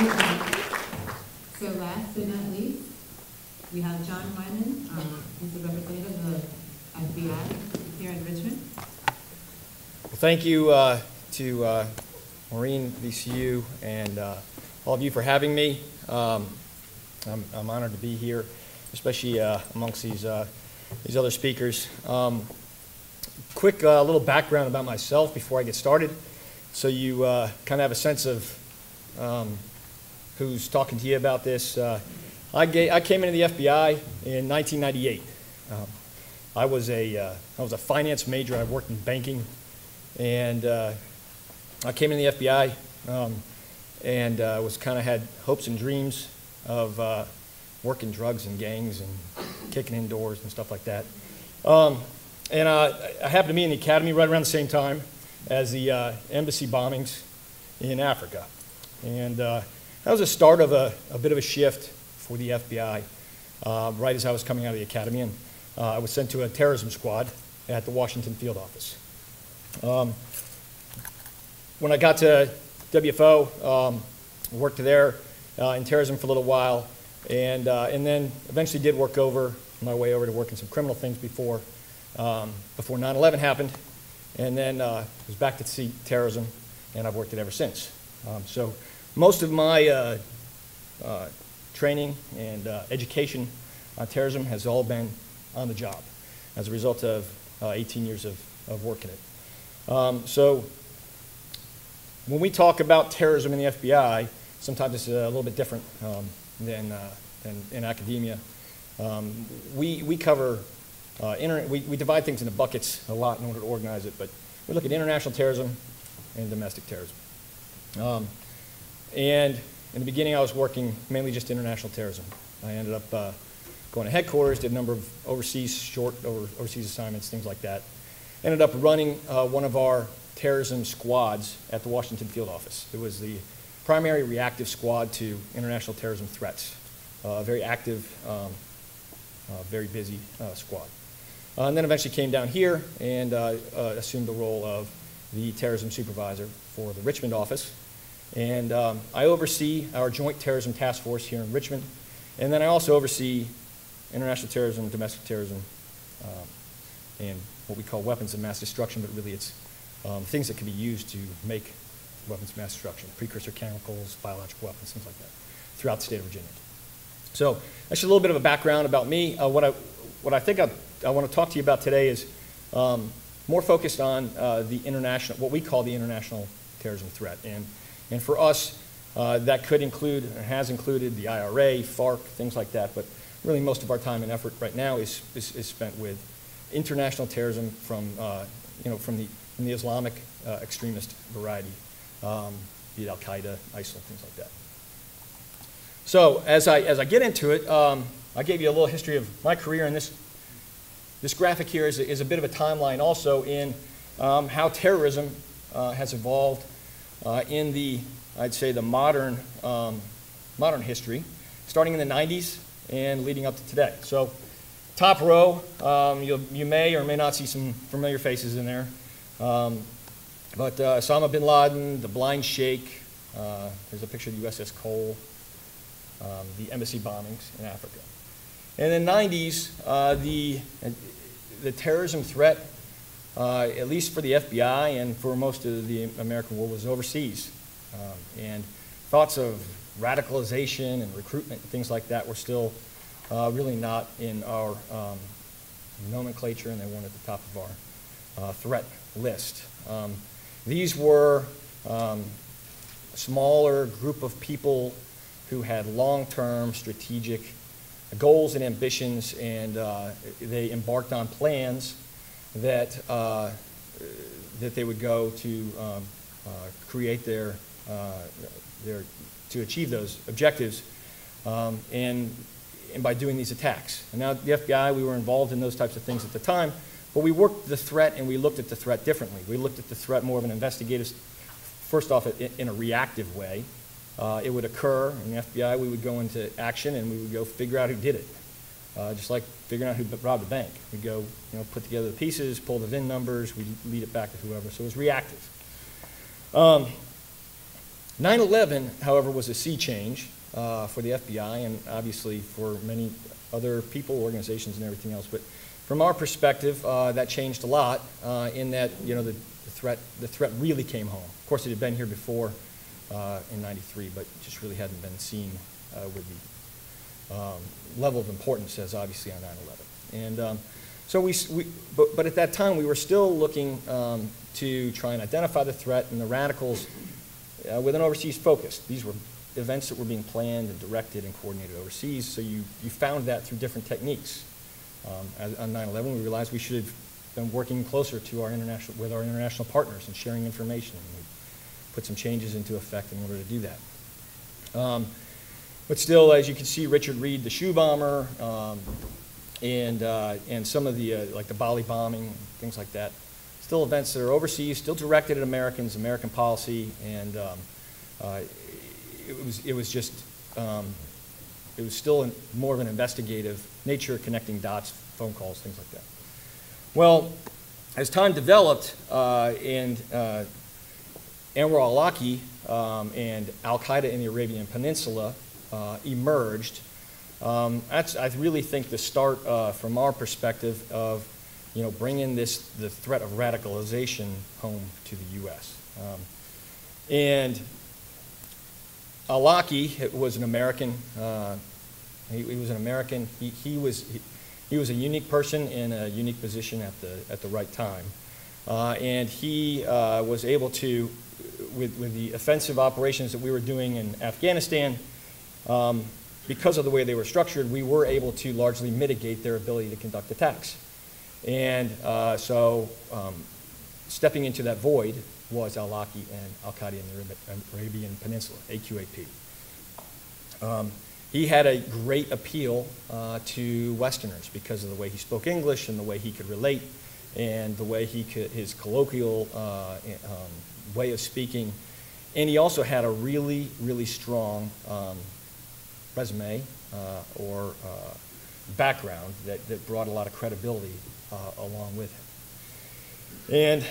So last but not least, we have John Wyman. He's the representative of the FBI here in Richmond. Well, thank you to Maureen, VCU, and all of you for having me. I'm honored to be here, especially amongst these other speakers. Quick little background about myself before I get started, so you kind of have a sense of who's talking to you about this. I came into the FBI in 1998. I was a finance major. I worked in banking, and I came into the FBI and had hopes and dreams of working drugs and gangs and kicking in doors and stuff like that. And I happened to be in the academy right around the same time as the embassy bombings in Africa. And that was the start of a bit of a shift for the FBI right as I was coming out of the academy. And I was sent to a terrorism squad at the Washington field office. When I got to WFO, worked there in terrorism for a little while, and then eventually did work my way over to working some criminal things before 9/11 happened, and then was back to see terrorism, and I've worked it ever since. So most of my training and education on terrorism has all been on the job as a result of 18 years of working it. So when we talk about terrorism in the FBI, sometimes it's a little bit different than in academia. We cover, we divide things into buckets a lot in order to organize it, but we look at international terrorism and domestic terrorism. And in the beginning, I was working mainly just international terrorism. I ended up going to headquarters, did a number of overseas assignments, things like that. Ended up running one of our terrorism squads at the Washington field office. It was the primary reactive squad to international terrorism threats. A very active, very busy squad. And then eventually came down here and assumed the role of the terrorism supervisor for the Richmond office. And I oversee our joint terrorism task force here in Richmond. And then I also oversee international terrorism, domestic terrorism, and what we call weapons of mass destruction, but really it's things that can be used to make weapons of mass destruction, precursor chemicals, biological weapons, things like that, throughout the state of Virginia. So that's just a little bit of a background about me. What I think I want to talk to you about today is more focused on the international, what we call the international terrorism threat. And for us, that could include, or has included, the IRA, FARC, things like that. But really, most of our time and effort right now is spent with international terrorism from the Islamic extremist variety, be it Al-Qaeda, ISIL, things like that. So as I get into it, I gave you a little history of my career, and this graphic here is a bit of a timeline also in how terrorism has evolved in I'd say the modern history, starting in the 90s and leading up to today. So top row, you may or may not see some familiar faces in there. But Osama bin Laden, the Blind Sheikh, there's a picture of the USS Cole, the embassy bombings in Africa. And in the 90s, the terrorism threat, at least for the FBI and for most of the American world, was overseas. And thoughts of radicalization and recruitment and things like that were still really not in our nomenclature, and they weren't at the top of our threat list. These were a smaller group of people who had long-term strategic goals and ambitions, and they embarked on plans that they would go to create to achieve those objectives, and by doing these attacks. And now the FBI, we were involved in those types of things at the time, but we worked the threat and we looked at the threat differently. We looked at the threat more of an investigative, first off in a reactive way. It would occur in the FBI, we would go into action and we would go figure out who did it. Just like figuring out who robbed the bank. We'd go, put together the pieces, pull the VIN numbers, we'd lead it back to whoever. So it was reactive. 9/11, however, was a sea change for the FBI and obviously for many other people, organizations, and everything else. But from our perspective, that changed a lot in that, you know, the threat really came home. Of course, it had been here before in '93, but just really hadn't been seen with the level of importance as obviously on 9/11. And so but at that time, we were still looking to try and identify the threat and the radicals with an overseas focus. These were events that were being planned and directed and coordinated overseas, so you found that through different techniques. On 9/11, we realized we should have been working closer to with our international partners and sharing information, and we put some changes into effect in order to do that. But still, as you can see, Richard Reed, the shoe bomber, and some of the, like the Bali bombing, things like that, still events that are overseas, still directed at Americans, American policy, and it was still more of an investigative nature, connecting dots, phone calls, things like that. Well, as time developed, and Anwar al-Awlaki and Al-Qaeda in the Arabian Peninsula emerged, I really think the start, from our perspective, of bringing the threat of radicalization home to the U.S. And al-Awlaki was an American. He was an American. He was a unique person in a unique position at the right time, and he was able to, with the offensive operations that we were doing in Afghanistan. Because of the way they were structured, we were able to largely mitigate their ability to conduct attacks. And so stepping into that void was al-Awlaki and Al-Qaeda in the Arabian Peninsula, AQAP. He had a great appeal to Westerners because of the way he spoke English and the way he could relate and the way his colloquial way of speaking. And he also had a really, really strong resume or background that brought a lot of credibility along with him. And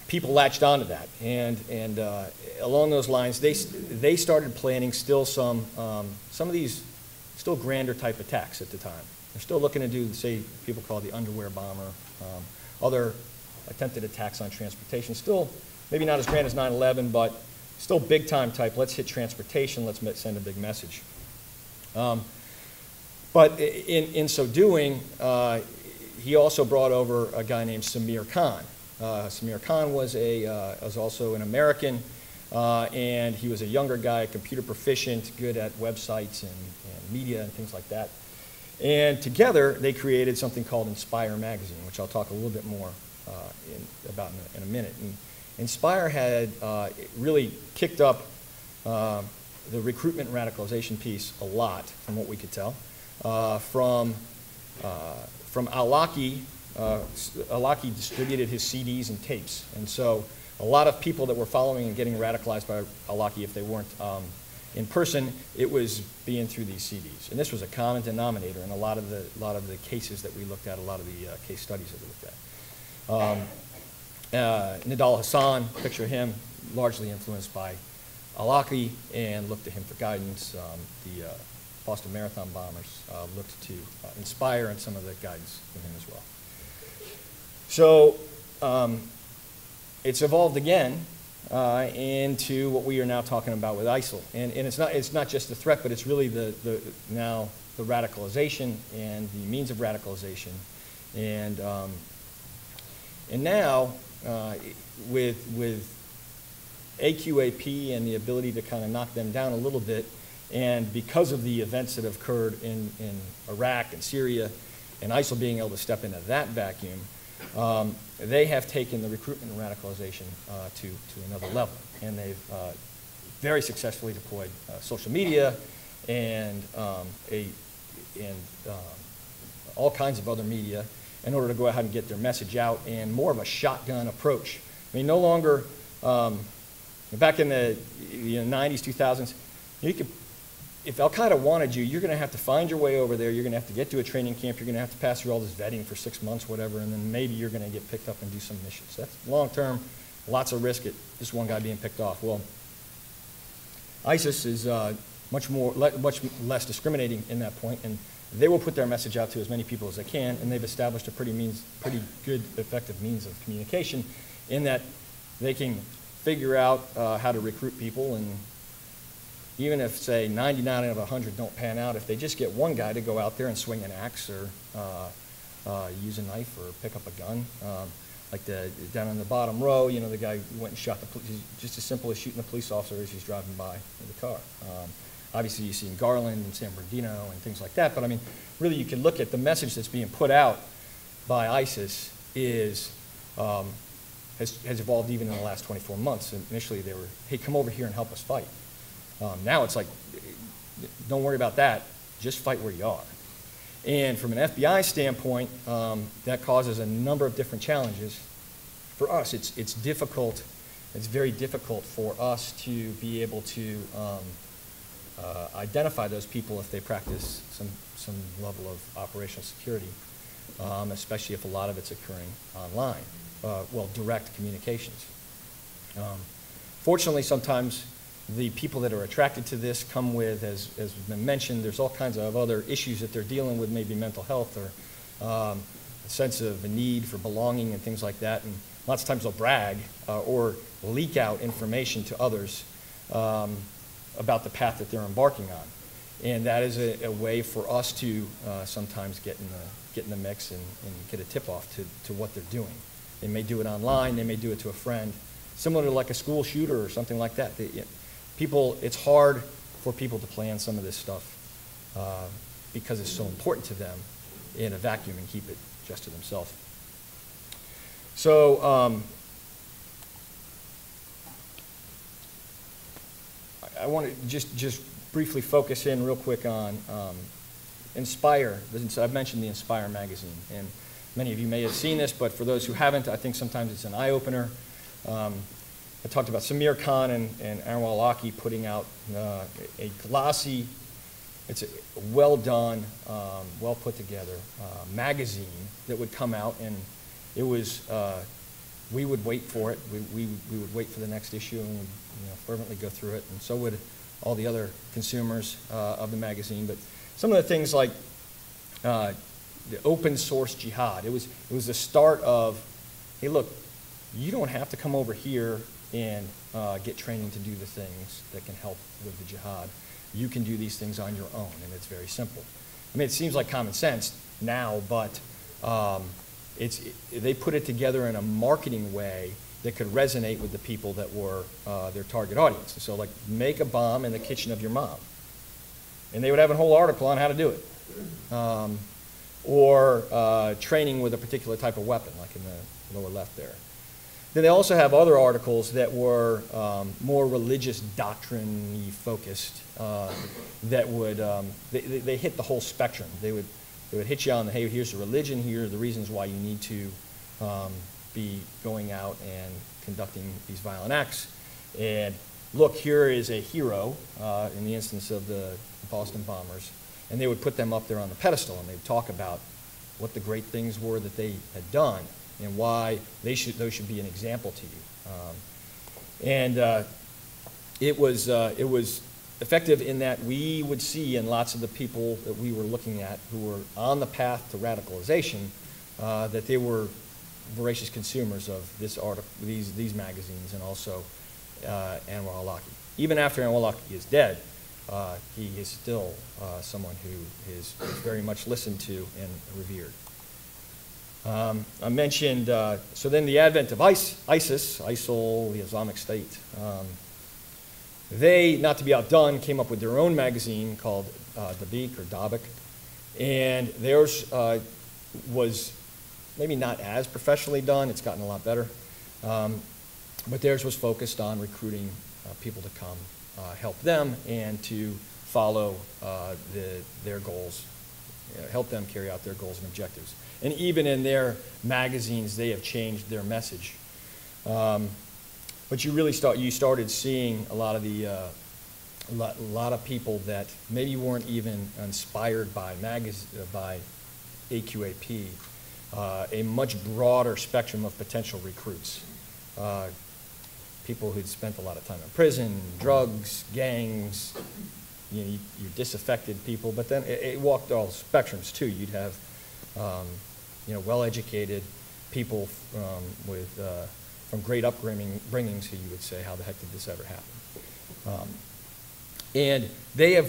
people latched onto that. And along those lines, they started planning still some of these still grander type attacks at the time. They're still looking to do, say, people call it the underwear bomber, other attempted attacks on transportation. Still maybe not as grand as 9/11, but still big time type. Let's hit transportation. Let's send a big message. But in so doing, he also brought over a guy named Samir Khan. Samir Khan was also an American, and he was a younger guy, computer proficient, good at websites and media and things like that. And together, they created something called Inspire magazine, which I'll talk a little bit more about in a minute. And Inspire had really kicked up the recruitment and radicalization piece a lot, from what we could tell. From al-Awlaki, al-Awlaki distributed his CDs and tapes, and so a lot of people that were following and getting radicalized by al-Awlaki, if they weren't in person, it was being through these CDs. And this was a common denominator in a lot of the cases that we looked at, a lot of the case studies that we looked at. Nidal Hassan, picture him, largely influenced by al-Awlaki, and looked to him for guidance. The Boston Marathon bombers looked to Inspire and some of the guidance from him as well. So it's evolved again into what we are now talking about with ISIL, and it's not just the threat, but it's really now the radicalization and the means of radicalization, and now with AQAP and the ability to kind of knock them down a little bit, and because of the events that have occurred in Iraq and Syria, and ISIL being able to step into that vacuum, they have taken the recruitment and radicalization to another level. And they've very successfully deployed social media and all kinds of other media in order to go ahead and get their message out, and more of a shotgun approach. I mean, no longer, back in the 90s, 2000s, if Al-Qaeda wanted you, you're going to have to find your way over there, you're going to have to get to a training camp, you're going to have to pass through all this vetting for 6 months, whatever, and then maybe you're going to get picked up and do some missions. That's long-term, lots of risk at just one guy being picked off. Well, ISIS is much less discriminating in that point, and they will put their message out to as many people as they can, and they've established a pretty good, effective means of communication in that they can figure out how to recruit people, and even if, say, 99 out of 100 don't pan out, if they just get one guy to go out there and swing an axe or use a knife or pick up a gun, like down in the bottom row, you know, the guy who went and shot the police, just as simple as shooting the police officer as he's driving by in the car. Obviously, you see in Garland and San Bernardino and things like that, but I mean, really, you can look at the message that's being put out by ISIS has evolved even in the last 24 months. And initially, they were, hey, come over here and help us fight. Now it's like, don't worry about that, just fight where you are. And from an FBI standpoint, that causes a number of different challenges. For us, it's difficult, it's very difficult for us to be able to identify those people if they practice some level of operational security, especially if a lot of it's occurring online, direct communications. Fortunately, sometimes the people that are attracted to this come with, as has been mentioned, there's all kinds of other issues that they're dealing with, maybe mental health or a sense of a need for belonging and things like that. And lots of times they'll brag or leak out information to others about the path that they're embarking on. And that is a way for us to sometimes get in the mix and get a tip-off to what they're doing. They may do it online, they may do it to a friend, similar to like a school shooter or something like that. It's hard for people to plan some of this stuff because it's so important to them in a vacuum and keep it just to themselves. So I want to just briefly focus in real quick on Inspire. I've mentioned the Inspire magazine, and many of you may have seen this, but for those who haven't, I think sometimes it's an eye-opener. I talked about Samir Khan and Anwar al-Awlaki putting out a glossy, it's a well-done, well-put-together magazine that would come out, and it was, we would wait for it. We would wait for the next issue and would, fervently go through it, and so would all the other consumers of the magazine. But some of the things like the open source jihad, it was the start of, hey, look, you don't have to come over here and get training to do the things that can help with the jihad. You can do these things on your own, and it's very simple. I mean, it seems like common sense now, but they put it together in a marketing way that could resonate with the people that were their target audience. So like, make a bomb in the kitchen of your mom. And they would have a whole article on how to do it. Or training with a particular type of weapon, like in the lower left there. Then they also have other articles that were more religious doctrine-y focused that would, they hit the whole spectrum. They would hit you on the, hey, here's the religion, here are the reasons why you need to be going out and conducting these violent acts. And look, here is a hero in the instance of the Boston bombers. And they would put them up there on the pedestal, and they'd talk about what the great things were that they had done and why those should be an example to you. It was effective in that we would see in lots of the people that we were looking at who were on the path to radicalization that they were voracious consumers of these magazines, and also Anwar al-Awlaki. Even after Anwar al-Awlaki is dead, he is still someone who is very much listened to and revered. I mentioned, so then the advent of ISIS, ISIL, the Islamic State, they, not to be outdone, came up with their own magazine called Dabiq or Dabiq, and theirs was maybe not as professionally done. It's gotten a lot better, but theirs was focused on recruiting people to come help them and to follow their goals, help them carry out their goals and objectives. And even in their magazines, they have changed their message. But you really started seeing a lot of the lot of people that maybe weren't even inspired by AQAP, a much broader spectrum of potential recruits. people who'd spent a lot of time in prison, drugs, gangs, you know, your disaffected people, but then it walked all spectrums too. You'd have, you know, well-educated people from great upbringings who you would say, how the heck did this ever happen? And they have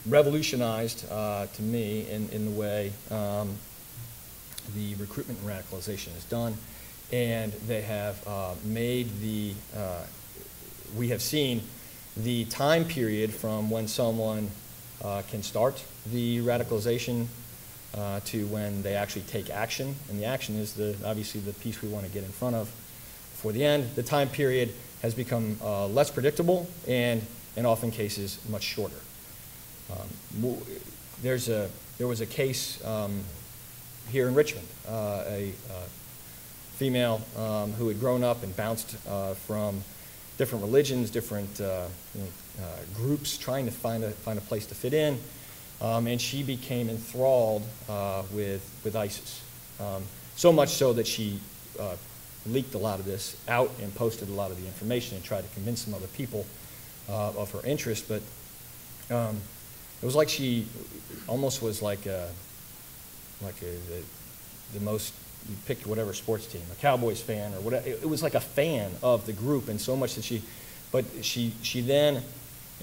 revolutionized, to me, in the way the recruitment and radicalization is done, and they have made we have seen the time period from when someone can start the radicalization to when they actually take action, and the action is obviously the piece we want to get in front of before the end. The time period has become less predictable and in often cases much shorter. There was a case here in Richmond, a female who had grown up and bounced from different religions, different groups, trying to find a place to fit in, and she became enthralled with ISIS. So much so that she leaked a lot of this out and posted a lot of the information and tried to convince some other people of her interest. But it was like she almost was like the most, you pick whatever sports team, a Cowboys fan or whatever. It was like a fan of the group, and so much that she then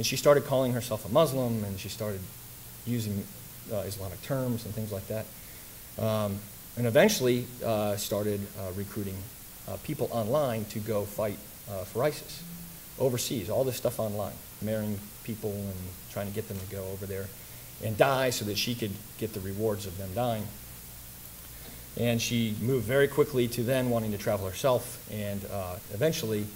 started calling herself a Muslim, and she started using Islamic terms and things like that, and eventually started recruiting people online to go fight for ISIS overseas. All this stuff online, marrying people and trying to get them to go over there and die so that she could get the rewards of them dying. And she moved very quickly to then wanting to travel herself, and eventually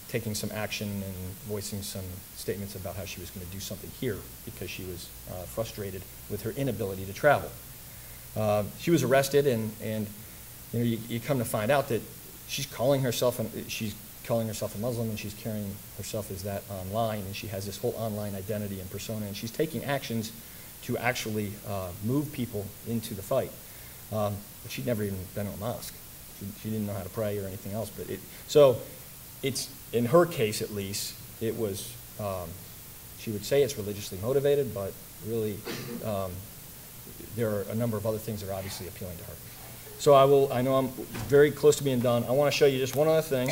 taking some action and voicing some statements about how she was going to do something here because she was frustrated with her inability to travel. She was arrested, and you know, you come to find out that she's calling herself a Muslim, and she's carrying herself as that online, and she has this whole online identity and persona, and she's taking actions to actually move people into the fight. But she'd never even been to a mosque. She didn't know how to pray or anything else. But it's in her case at least, it was, she would say it's religiously motivated, but really there are a number of other things that are obviously appealing to her. So I know I'm very close to being done. I want to show you just one other thing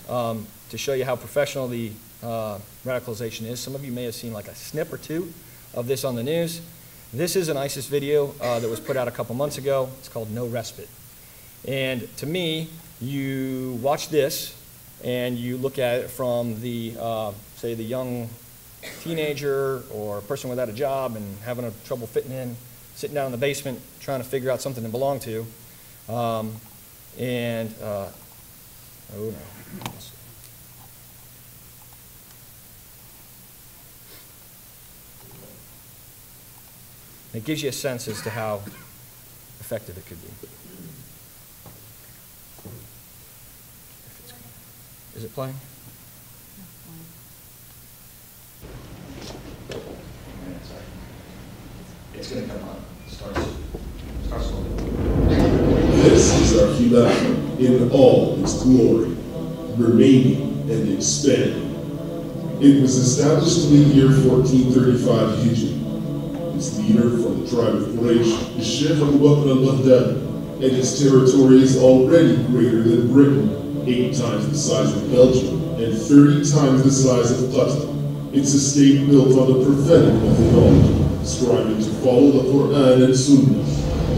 to show you how professional the radicalization is. Some of you may have seen like a snip or two of this on the news. This is an ISIS video that was put out a couple months ago. It's called No Respite. And to me, you watch this and you look at it from the, say, the young teenager or person without a job and having trouble fitting in, sitting down in the basement trying to figure out something to belong to. Oh no. It gives you a sense as to how effective it could be. Is it playing? It's going to come on. Starts slowly. This is our Khilafah in all its glory, remaining and expanding. It was established in the year 1435 Hijri. Its leader from the tribe of Quraysh is Sheikh Abu Bakr al-Baghdadi, and its territory is already greater than Britain, 8 times the size of Belgium, and 30 times the size of Qatar. It's a state built on the prophetic methodology, striving to follow the Quran and Sunnah,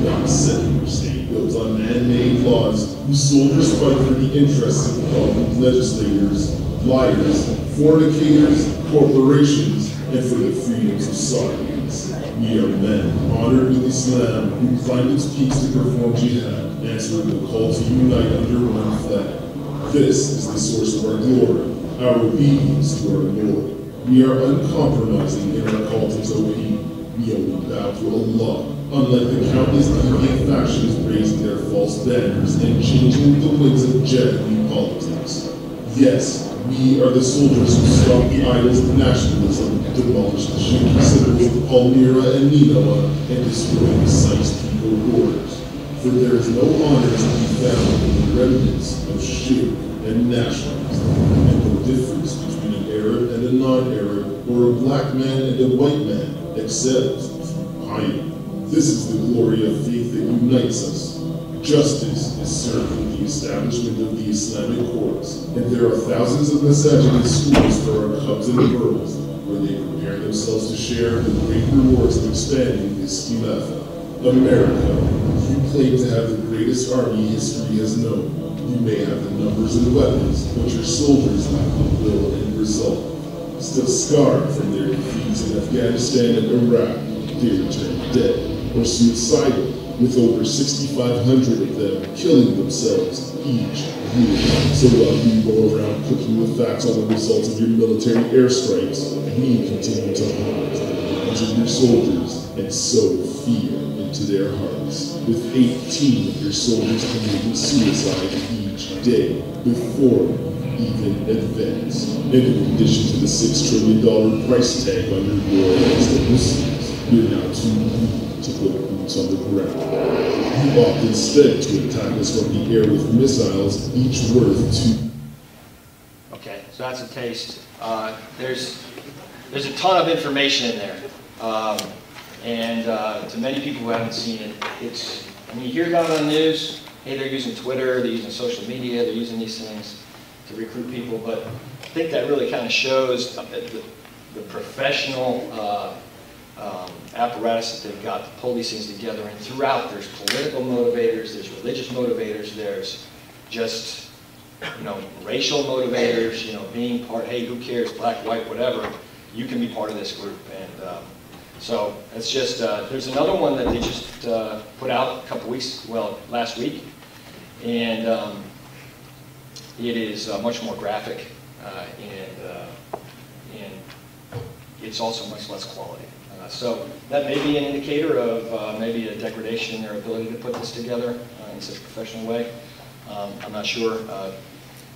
not a secular state built on man-made laws whose soldiers fight for the interests of corrupt legislators, liars, fornicators, corporations, and for the freedoms of sovereignty. We are men honored with Islam who climbed its peaks to perform jihad, answering the call to unite under one flag. This is the source of our glory, our obedience to our Lord. We are uncompromising in our call to Tawheed. We only bow to Allah, unlike the countless deviant factions raising their false banners and changing the winds of jihadi politics. Yes, we are the soldiers who stop the idols of nationalism, demolish the shaky symbols of Palmyra and Nineveh, and destroy the Sykes-Picot borders. For there is no honor to be found in the remnants of shirk and nationalist, and no difference between an Arab and a non-Arab, or a black man and a white man, except through piety. This is the glory of faith that unites us. Justice is served in the establishment of the Islamic courts, and there are thousands of masajid and schools for our cubs and girls, where they prepare themselves to share the great rewards of expanding this khilafah. America, you claim to have the greatest army history has known. You may have the numbers and weapons, but your soldiers lack the will and resolve. Still scarred from their defeats in Afghanistan and Iraq, they return dead or suicidal, with over 6,500 of them killing themselves each year. So while you go around cooking with facts on the results of your military airstrikes, we continue to hunt the minds of your soldiers and sow fear into their hearts, with 18 of your soldiers committing suicide each day before we even advance. And in addition to the $6 trillion price tag on your war against the Muslims, you're now too weak to put boots on the ground. You opt instead to attack us from the air with missiles, each worth $2. Okay, so that's a taste. There's a ton of information in there. To many people who haven't seen it, I mean, you hear about it on the news, hey, they're using Twitter, they're using social media, they're using these things to recruit people, but I think that really kind of shows the professional apparatus that they've got to pull these things together. And throughout, there's political motivators, there's religious motivators, there's just, racial motivators, being part, hey, who cares, black, white, whatever, you can be part of this group. And so it's just, there's another one that they just put out a couple weeks, last week, and it is much more graphic, and it's also much less quality. So that may be an indicator of maybe a degradation in their ability to put this together in such a professional way. I'm not sure. I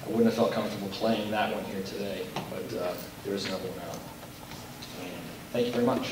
wouldn't have felt comfortable playing that one here today, but there is another one out. And thank you very much.